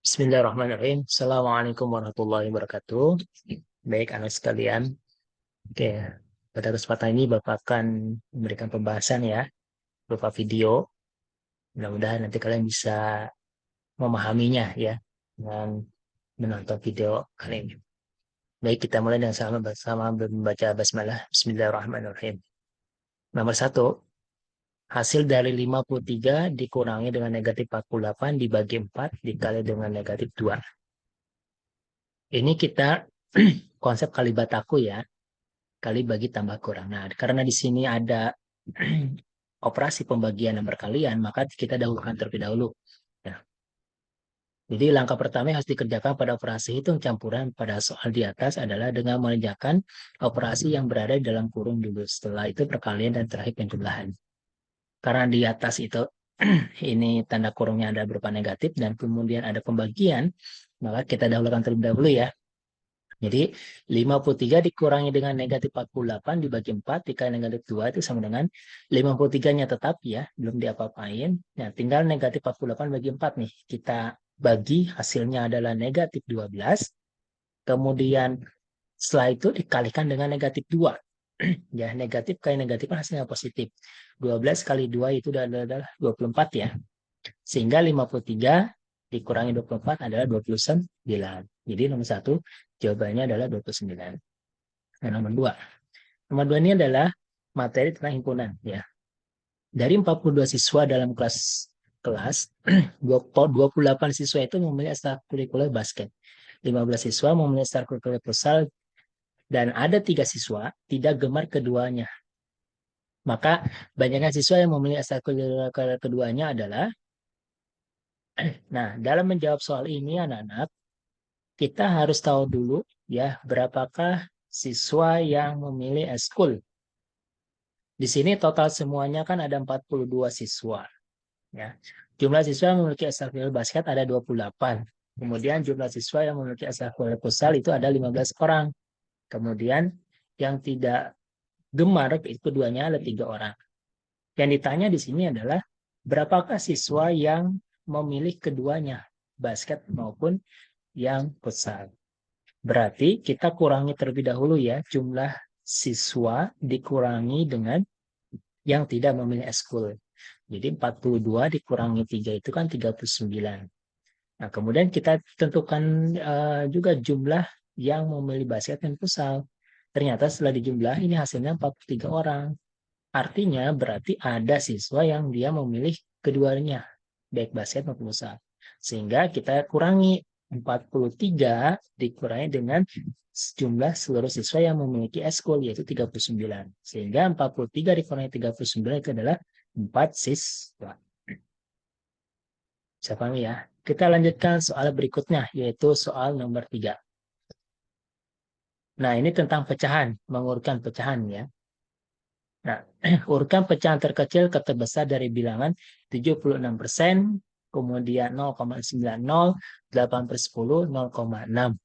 Bismillahirrahmanirrahim. Assalamualaikum warahmatullahi wabarakatuh. Baik, anak sekalian. Oke, pada kesempatan ini Bapak akan memberikan pembahasan ya, berupa video. Mudah-mudahan nanti kalian bisa memahaminya ya, dengan menonton video kali ini. Baik, kita mulai dengan sama-sama membaca basmalah. Bismillahirrahmanirrahim. Nomor satu, hasil dari 53 dikurangi dengan negatif 48 dibagi 4 dikali dengan negatif 2. Ini kita konsep kalimat aku ya, kali bagi tambah kurang. Nah, karena di sini ada operasi pembagian nomor kalian, maka kita dahulukan terlebih dahulu. Ya. Jadi langkah pertama yang harus dikerjakan pada operasi hitung campuran pada soal di atas adalah dengan mengerjakan operasi yang berada di dalam kurung dulu. Setelah itu perkalian dan terakhir penjumlahan. Karena di atas itu ini tanda kurungnya ada berupa negatif dan kemudian ada pembagian, maka kita dahulukan terlebih dahulu ya. Jadi 53 dikurangi dengan negatif 48 dibagi 4 dikali negatif 2 itu sama dengan 53-nya tetap ya, belum diapa-apain. Nah, tinggal negatif 48 bagi 4 nih. Kita bagi hasilnya adalah negatif 12. Kemudian setelah itu dikalikan dengan negatif 2. Ya, negatif kali negatif kan hasilnya positif. 12 kali 2 itu adalah 24 ya. Sehingga 53 dikurangi 24 adalah 29. Jadi nomor satu jawabannya adalah 29. Nah, nomor dua. Nomor dua ini adalah materi tentang himpunan. Ya. Dari 42 siswa dalam kelas 28 siswa itu memilih ekstrakurikuler basket. 15 siswa memilih ekstrakurikuler futsal dan ada 3 siswa tidak gemar keduanya. Maka banyaknya siswa yang memilih ekstrakurikuler keduanya adalah nah, dalam menjawab soal ini anak-anak kita harus tahu dulu ya berapakah siswa yang memilih eskul. Di sini total semuanya kan ada 42 siswa. Ya. Jumlah siswa yang memiliki ekstrakurikuler basket ada 28. Kemudian jumlah siswa yang memiliki ekstrakurikuler futsal itu ada 15 orang. Kemudian yang tidak gemar itu keduanya ada 3 orang. Yang ditanya di sini adalah berapakah siswa yang memilih keduanya, basket maupun yang futsal. Berarti kita kurangi terlebih dahulu ya jumlah siswa dikurangi dengan yang tidak memilih eskul. Jadi 42 dikurangi 3 itu kan 39. Nah, kemudian kita tentukan juga jumlah yang memilih basket dan futsal. Ternyata setelah dijumlah ini hasilnya 43 orang. Artinya berarti ada siswa yang dia memilih keduanya, baik basket maupun futsal. Sehingga kita kurangi 43 dikurangi dengan jumlah seluruh siswa yang memiliki eskul yaitu 39. Sehingga 43 dikurangi 39 itu adalah 4 siswa. Bisa paham ya? Kita lanjutkan soal berikutnya yaitu soal nomor 3. Nah, ini tentang pecahan, mengurutkan pecahan ya. Nah, urutkan pecahan terkecil ke terbesar dari bilangan 76%, kemudian 0,90, 8 per 10, 0,6.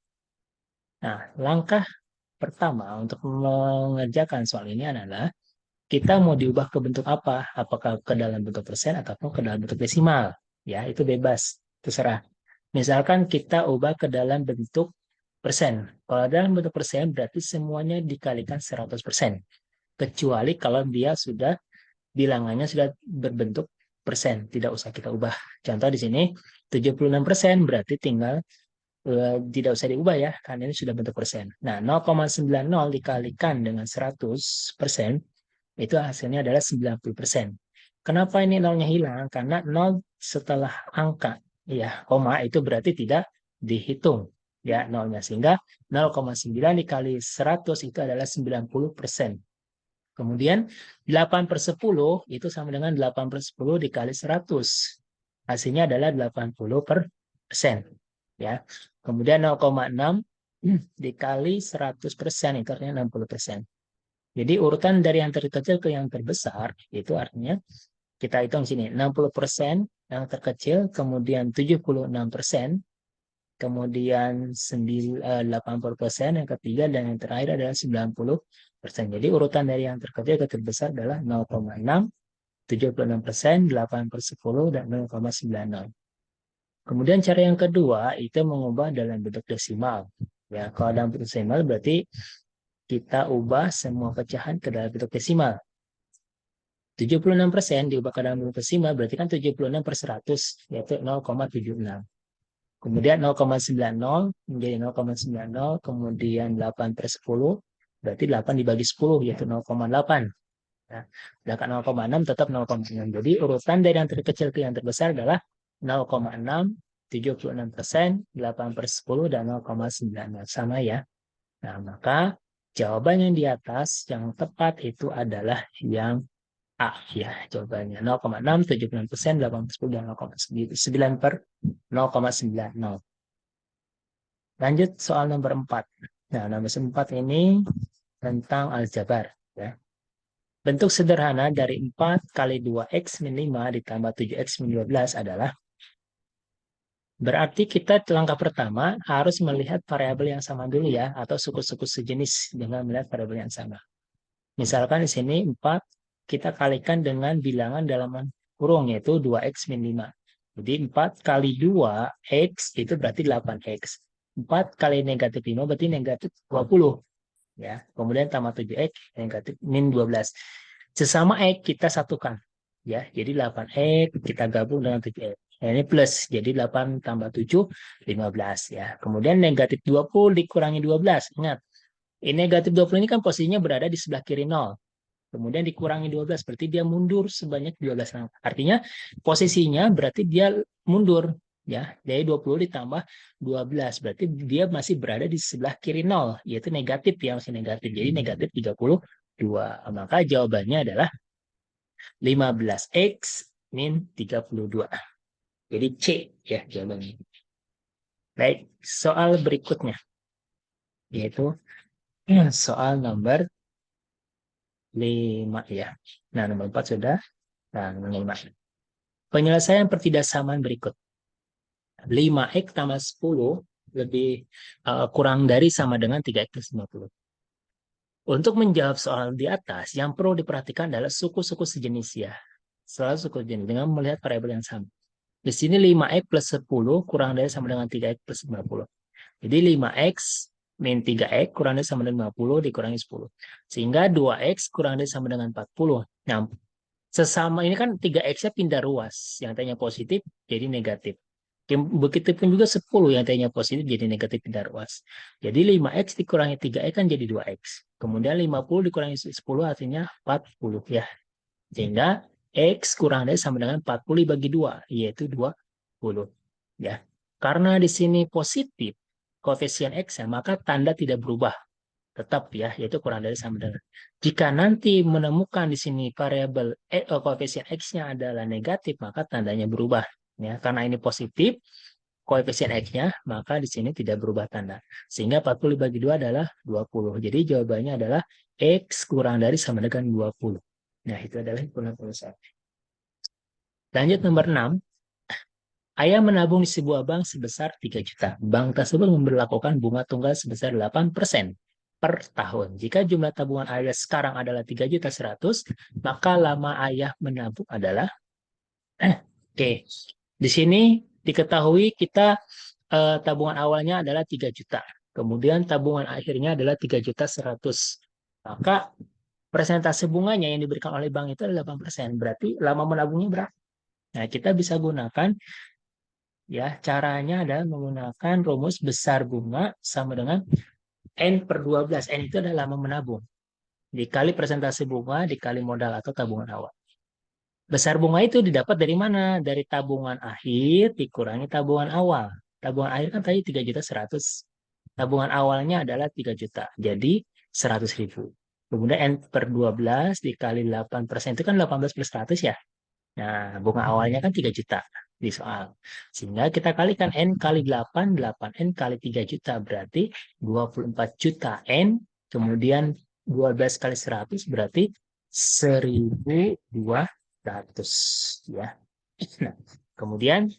Nah, langkah pertama untuk mengerjakan soal ini adalah kita mau diubah ke bentuk apa? Apakah ke dalam bentuk persen ataupun ke dalam bentuk desimal? Ya, itu bebas, terserah. Misalkan kita ubah ke dalam bentuk persen. Kalau dalam bentuk persen berarti semuanya dikalikan 100%. Kecuali kalau dia sudah bilangannya sudah berbentuk persen, tidak usah kita ubah. Contoh di sini 76% berarti tinggal tidak usah diubah ya, karena ini sudah bentuk persen. Nah, 0,90 dikalikan dengan 100%, itu hasilnya adalah 90%. Kenapa ini nolnya hilang? Karena nol setelah angka, ya, koma itu berarti tidak dihitung ya nolnya. Sehingga 0,9 dikali 100 itu adalah 90%. Kemudian 8 per 10 itu sama dengan 8 per 10 dikali 100. Hasilnya adalah 80%. Ya. Kemudian 0,6 dikali 100% itu artinya 60%. Jadi urutan dari yang terkecil ke yang terbesar itu artinya kita hitung sini 60% yang terkecil, kemudian 76%, kemudian 80% yang ketiga, dan yang terakhir adalah 90%. Jadi urutan dari yang terkecil ke terbesar adalah 0,6, 76%, 8 per 10, dan 0,90. Kemudian cara yang kedua itu mengubah dalam bentuk desimal. Ya, kalau dalam bentuk desimal berarti kita ubah semua pecahan ke dalam bentuk desimal. 76% diubah ke dalam bentuk desimal berarti kan 76 per 100, yaitu 0,76. Kemudian 0,90 menjadi 0,90, kemudian 8 per 10, berarti 8 dibagi 10, yaitu 0,8. Nah, sedangkan 0,6 tetap 0,6. Jadi urutan dari yang terkecil ke yang terbesar adalah 0,6, 76%, 8 per 10, dan 0,9. Sama ya. Nah, maka jawaban yang di atas yang tepat itu adalah yang A ya jawabannya 0,6, 76%, 8 per 10, dan 0,9 per 0,90. Lanjut soal nomor 4. Nah, nomor 4 ini tentang aljabar. Ya. Bentuk sederhana dari 4 kali 2x min 5 ditambah 7x min 12 adalah, berarti kita langkah pertama harus melihat variabel yang sama dulu ya, atau suku-suku sejenis dengan melihat variabel yang sama. Misalkan di sini 4 kita kalikan dengan bilangan dalam kurung yaitu 2x min 5. Jadi 4 kali 2x itu berarti 8x. 4 kali negatif 5 berarti negatif 20. Ya. Kemudian tambah 7x negatif min 12. Sesama x kita satukan. Ya, jadi 8x kita gabung dengan 7x. Nah, ini plus, jadi 8 tambah 7, 15 ya. Kemudian negatif 20 dikurangi 12. Ingat, ini negatif 20 ini kan posisinya berada di sebelah kiri 0. Kemudian dikurangi 12, berarti dia mundur sebanyak 12 langkah. Artinya posisinya berarti dia mundur. Ya, dari 20 ditambah 12, berarti dia masih berada di sebelah kiri 0, yaitu negatif ya, masih negatif. Jadi negatif 32. Maka jawabannya adalah 15x min 32. Jadi C ya jawabannya. Baik, soal berikutnya. Yaitu soal nomor 5 ya. Nah, nomor 4 sudah. Nah, nomor 5. Penyelesaian pertidaksamaan berikut. 5x tambah 10 lebih kurang dari sama dengan 3x plus 50. Untuk menjawab soal di atas, yang perlu diperhatikan adalah suku-suku sejenis ya. Selalu suku sejenis dengan melihat variabel yang sama. Di sini 5x plus 10 kurang dari sama dengan 3x plus 50. Jadi 5x min 3x kurang dari sama dengan 50 dikurangi 10. Sehingga 2x kurang dari sama dengan 40. Nah, sesama ini kan 3x-nya pindah ruas. Yang tadinya positif jadi negatif. Begitupun juga 10 yang tadinya positif jadi negatif pindah ruas. Jadi 5x dikurangi 3x kan jadi 2x. Kemudian 50 dikurangi 10 artinya 40 ya. Sehingga x kurang dari sama dengan 40 bagi 2, yaitu 20. Ya. Karena di sini positif koefisien x, maka tanda tidak berubah. Tetap ya, yaitu kurang dari sama dengan. Jika nanti menemukan di sini variabel koefisien x-nya adalah negatif, maka tandanya berubah. Ya, karena ini positif, koefisien x-nya, maka di sini tidak berubah tanda. Sehingga 40 bagi 2 adalah 20. Jadi jawabannya adalah x kurang dari sama dengan 20. Nah, itu adalah himpunan perusahaan. Lanjut nomor 6. Ayah menabung di sebuah bank sebesar 3 juta. Bank tersebut memberlakukan bunga tunggal sebesar 8% per tahun. Jika jumlah tabungan ayah sekarang adalah 3.100.000, maka lama ayah menabung adalah Oke. Di sini diketahui kita tabungan awalnya adalah 3 juta. Kemudian tabungan akhirnya adalah 3.100.000. Maka persentase bunganya yang diberikan oleh bank itu adalah 8%. Berarti lama menabungnya berapa? Nah, kita bisa gunakan ya, caranya adalah menggunakan rumus besar bunga sama dengan N per 12. N itu adalah lama menabung. Dikali persentase bunga, dikali modal atau tabungan awal. Besar bunga itu didapat dari mana? Dari tabungan akhir dikurangi tabungan awal. Tabungan akhir kan tadi 3.100.000. Tabungan awalnya adalah 3 juta. Jadi 100.000. Kemudian N per 12 dikali 8% itu kan 18 plus 100 ya. Nah, bunga awalnya kan 3 juta di soal. Sehingga kita kalikan N kali 8, 8N kali 3 juta. Berarti 24 juta N. Kemudian 12 kali 100 berarti 1.200. Ya. Nah, kemudian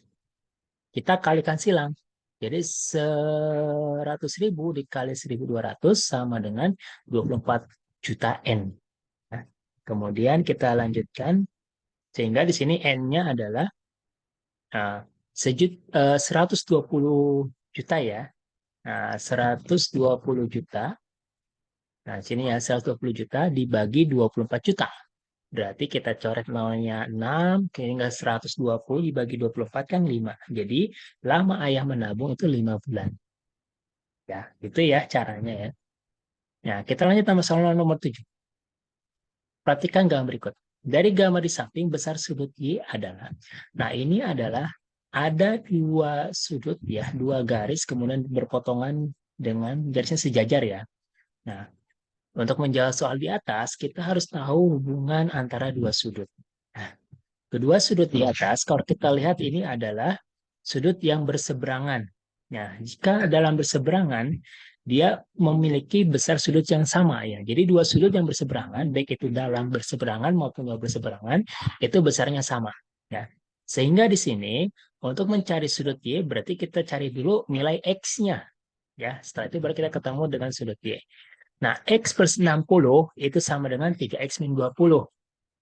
kita kalikan silang. Jadi 100.000 dikali 1.200 sama dengan 24 juta N. Nah, kemudian kita lanjutkan sehingga di sini N-nya adalah 120 juta ya. Nah, 120 juta. Nah, sini ya 120 juta dibagi 24 juta. Berarti kita coret nolnya 6, tinggal 120 dibagi 24 kan 5. Jadi lama ayah menabung itu 5 bulan. Ya, itu ya caranya ya. Nah, kita lanjut sama soal nomor 7. Perhatikan gambar berikut. Dari gambar di samping besar sudut Y adalah, nah ini adalah ada dua sudut ya, dua garis kemudian berpotongan dengan garisnya sejajar ya. Nah, untuk menjawab soal di atas, kita harus tahu hubungan antara dua sudut. Nah, kedua sudut di atas, kalau kita lihat ini adalah sudut yang berseberangan. Nah, jika dalam berseberangan, dia memiliki besar sudut yang sama ya. Jadi dua sudut yang berseberangan, baik itu dalam berseberangan maupun luar berseberangan, itu besarnya sama. Ya. Sehingga di sini, untuk mencari sudut Y, berarti kita cari dulu nilai X-nya. Ya, setelah itu baru kita ketemu dengan sudut Y. Nah, X plus 60 itu sama dengan 3X min 20.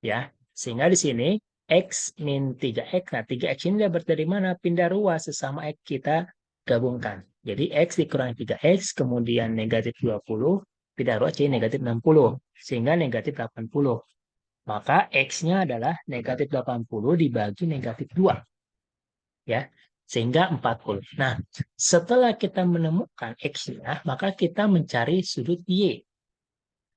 Ya, sehingga di sini X min 3X. Nah, 3X ini dapat dari mana? Pindah ruas sesama X kita gabungkan. Jadi X dikurangi 3X, kemudian negatif 20, pindah ruas jadi negatif 60. Sehingga negatif 80. Maka X-nya adalah negatif 80 dibagi negatif 2. Ya, sehingga 40. Nah, setelah kita menemukan X-nya, maka kita mencari sudut Y.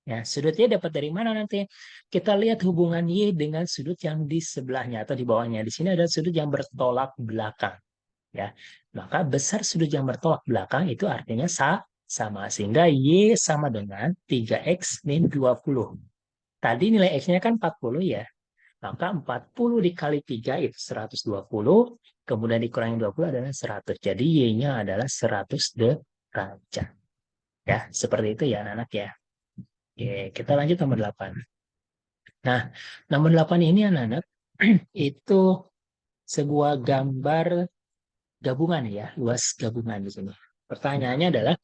Ya, sudut Y dapat dari mana nanti? Kita lihat hubungan Y dengan sudut yang di sebelahnya atau di bawahnya. Di sini ada sudut yang bertolak belakang. Ya, maka besar sudut yang bertolak belakang itu artinya sama. Sehingga Y sama dengan 3X min 20. Tadi nilai X-nya kan 40 ya. Maka 40 dikali 3 itu 120. Kemudian dikurangi 20 adalah 100. Jadi Y-nya adalah 100 derajat. Ya, seperti itu ya anak-anak ya. Oke, kita lanjut nomor 8. Nah, nomor 8 ini anak-anak itu sebuah gambar gabungan ya, luas gabungan di sini. Pertanyaannya adalah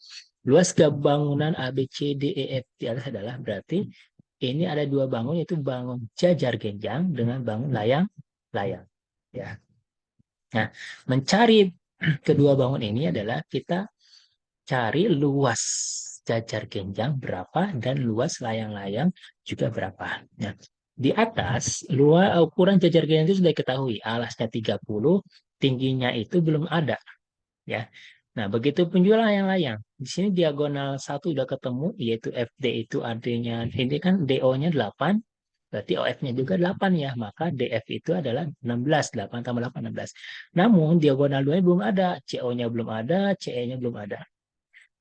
luas bangunan A, B, C, D, E, F di atas adalah berarti ini ada dua bangun yaitu bangun jajar genjang dengan bangun layang-layang. Ya. Nah, mencari kedua bangun ini adalah kita cari luas jajar genjang berapa dan luas layang-layang juga berapa. Nah, di atas luas ukuran jajar genjang itu sudah diketahui, alasnya 30, tingginya itu belum ada ya. Nah, begitu pun juga layang-layang. Di sini diagonal satu udah ketemu yaitu FD itu artinya ini kan DO-nya 8, berarti OF-nya juga 8 ya, maka DF itu adalah 16, 8 tambah 8, 16. Namun diagonal 2 belum ada, CO-nya belum ada, CE-nya belum ada.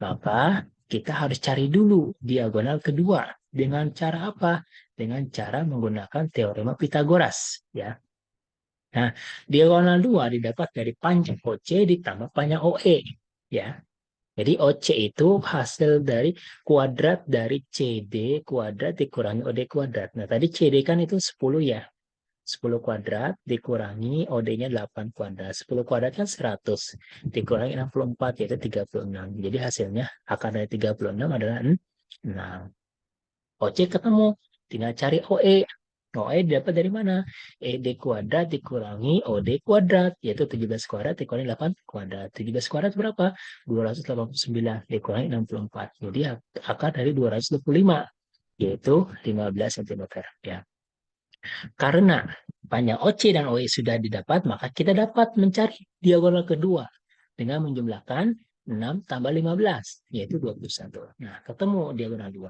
Maka kita harus cari dulu diagonal kedua. Dengan cara apa? Dengan cara menggunakan teorema Pitagoras. Ya. Nah, diagonal 2 didapat dari panjang OC ditambah panjang OE. Ya. Jadi OC itu hasil dari kuadrat dari CD kuadrat dikurangi OD kuadrat. Nah, tadi CD kan itu 10 ya. 10 kuadrat dikurangi OD-nya 8 kuadrat. 10 kuadrat kan 100. Dikurangi 64 yaitu 36. Jadi hasilnya akar dari 36 adalah 6. OC ketemu. Tinggal cari OE. OE dapat dari mana? ED kuadrat dikurangi OD kuadrat. Yaitu 17 kuadrat dikurangi 8 kuadrat. 17 kuadrat berapa? 289 dikurangi 64. Jadi akar dari 225. Yaitu 15 cm. Ya. Karena panjang OC dan OE sudah didapat, maka kita dapat mencari diagonal kedua dengan menjumlahkan 6 tambah 15, yaitu 21. Nah, ketemu diagonal 2.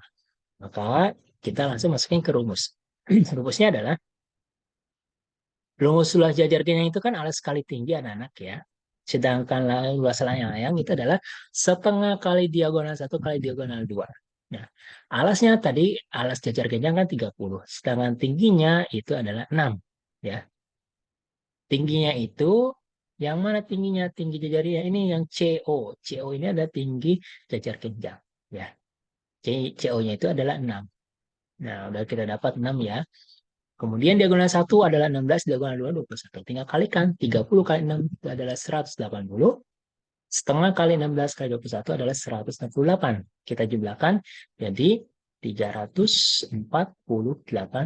Maka kita langsung masukin ke rumus. Rumusnya adalah, rumus luas jajar kenyang itu kan alas kali tinggi anak-anak ya. Sedangkan luas layang-layang itu adalah setengah kali diagonal 1 kali diagonal 2. Nah, alasnya tadi, alas jajar kenyang kan 30. Sedangkan tingginya itu adalah 6. Ya. Tingginya itu, yang mana tingginya? Tinggi jajarnya ini yang CO. CO ini ada tinggi jajar kencang. Ya. CO-nya itu adalah 6. Nah, udah kita dapat 6 ya. Kemudian diagonal 1 adalah 16, diagonal 2 21. Tinggal kalikan. 30 kali 6 itu adalah 180. Setengah kali 16 kali 21 adalah 168. Kita jumlahkan jadi 348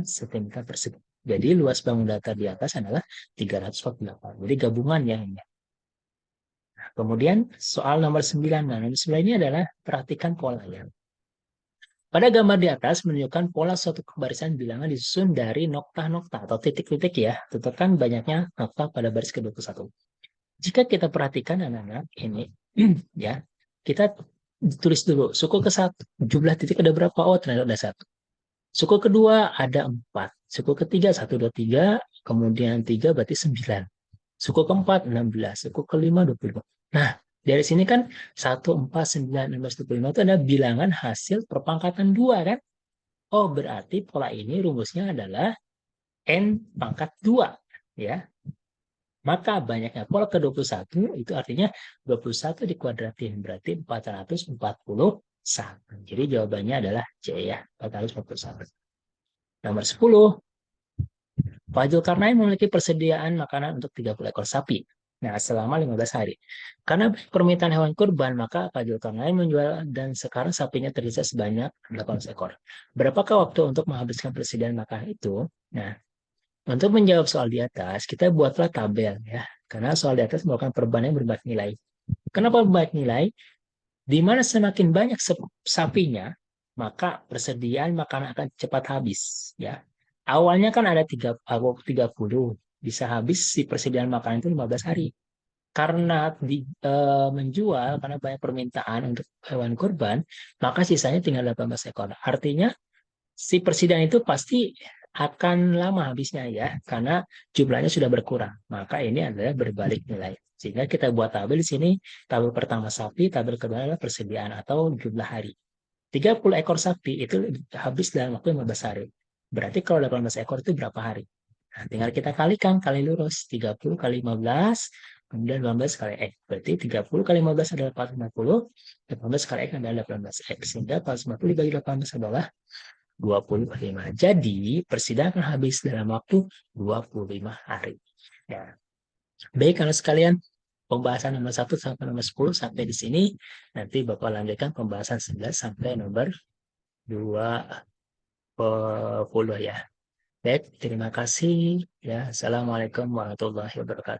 cm persegi. Jadi luas bangun datar di atas adalah 348. Jadi gabungan ya ini. Kemudian soal nomor 9. Nah, nomor 9 ini adalah perhatikan polanya. Pada gambar di atas menunjukkan pola suatu barisan bilangan disusun dari nokta-nokta atau titik-titik ya. Tentukan banyaknya nokta pada baris ke-21. Jika kita perhatikan anak-anak ini, ya, kita tulis dulu. Suku ke-1, jumlah titik ada berapa? Oh, ternyata ada 1. Suku kedua ada 4. Suku ketiga 1, 2, 3. Kemudian 3 berarti 9. Suku keempat 16. Suku kelima 25. Nah, dari sini kan 1, 4, 9, 16, 25 itu ada bilangan hasil perpangkatan 2 kan? Oh, berarti pola ini rumusnya adalah N pangkat 2. Ya. Maka banyaknya pola ke-21 itu artinya 21 dikuadratin. Berarti 441. Jadi jawabannya adalah C ya, 441. Nomor 10. Pak Zulkarnain memiliki persediaan makanan untuk 30 ekor sapi. Nah, selama 15 hari. Karena permintaan hewan kurban, maka Pak Zulkarnain menjual dan sekarang sapinya tersisa sebanyak 18 ekor. Berapakah waktu untuk menghabiskan persediaan makanan itu? Nah, untuk menjawab soal di atas, kita buatlah tabel ya. Karena soal di atas merupakan perbandingan berbagai nilai. Kenapa berbagai nilai? Di mana semakin banyak sapinya, maka persediaan makanan akan cepat habis ya. Awalnya kan ada 30, bisa habis si persediaan makanan itu 15 hari. Karena menjual, karena banyak permintaan untuk hewan kurban, maka sisanya tinggal 18 ekor. Artinya si persediaan itu pasti akan lama habisnya ya, karena jumlahnya sudah berkurang. Maka ini adalah berbalik nilai. Sehingga kita buat tabel di sini, tabel pertama sapi, tabel kedua adalah persediaan atau jumlah hari. 30 ekor sapi itu habis dalam waktu 15 hari. Berarti kalau 18 ekor itu berapa hari? Nah, tinggal kita kalikan, kali lurus. 30 kali 15, kemudian 18 kali X. Berarti 30 kali 15 adalah 450, 18 kali X adalah 18X. Sehingga 450 dibagi 18 adalah 25. Jadi, persidangan habis dalam waktu 25 hari. Ya. Baik, kalau sekalian, pembahasan nomor 1 sampai nomor 10 sampai di sini. Nanti Bapak lanjutkan pembahasan 11 sampai nomor 20 ya. Baik, terima kasih. Ya, Assalamualaikum warahmatullahi wabarakatuh.